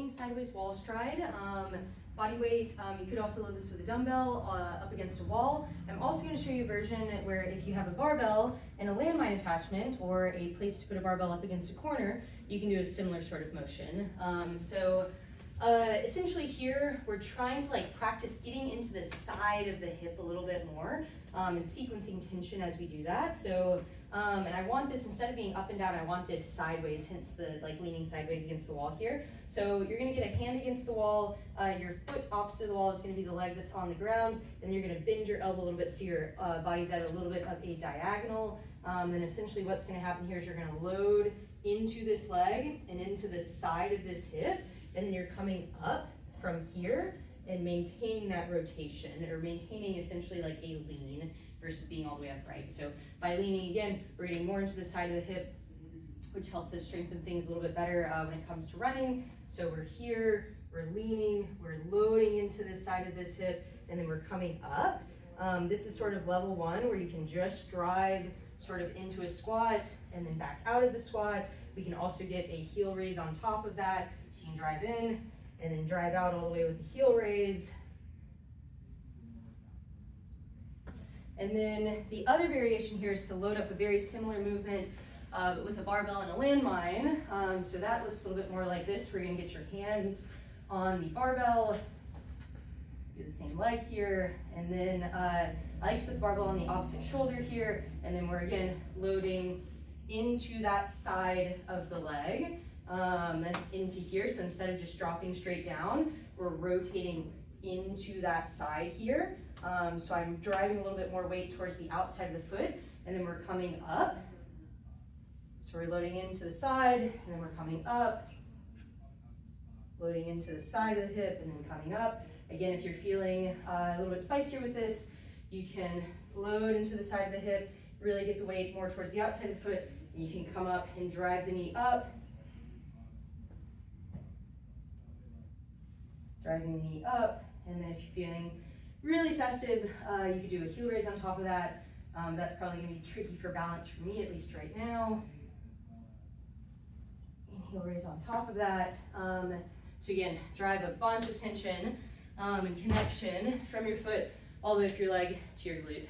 leaning sideways wall stride. Body weight, you could also load this with a dumbbell up against a wall. I'm also going to show you a version where if you have a barbell and a landmine attachment or a place to put a barbell up against a corner, you can do a similar sort of motion. Essentially here, we're trying to like practice getting into the side of the hip a little bit more and sequencing tension as we do that. So, and I want this, instead of being up and down, I want this sideways, hence the like leaning sideways against the wall here. So you're gonna get a hand against the wall, your foot opposite the wall is gonna be the leg that's on the ground, and you're gonna bend your elbow a little bit so your body's at a little bit of a diagonal. And essentially what's gonna happen here is you're gonna load into this leg and into the side of this hip, and then you're coming up from here and maintaining that rotation, or maintaining essentially like a lean versus being all the way upright. So by leaning again, we're getting more into the side of the hip, which helps us strengthen things a little bit better when it comes to running. So we're here, we're leaning, we're loading into the side of this hip, and then we're coming up. This is sort of level one, where you can just drive sort of into a squat and then back out of the squat. We can also get a heel raise on top of that. So you can drive in and then drive out all the way with the heel raise. And then the other variation here is to load up a very similar movement but with a barbell and a landmine. So that looks a little bit more like this, where you're gonna get your hands on the barbell, do the same leg here, and then I like to put the barbell on the opposite shoulder here, and then we're again loading into that side of the leg, into here. So instead of just dropping straight down, we're rotating into that side here. So I'm driving a little bit more weight towards the outside of the foot, and then we're coming up. So we're loading into the side, and then we're coming up, loading into the side of the hip, and then coming up. Again, if you're feeling a little bit spicier with this, you can load into the side of the hip, really get the weight more towards the outside of the foot, and you can come up and drive the knee up, driving the knee up. And then if you're feeling really festive, you could do a heel raise on top of that. That's probably gonna be tricky for balance for me, at least right now. And heel raise on top of that. So again, drive a bunch of tension and connection from your foot all the way up your leg to your glute.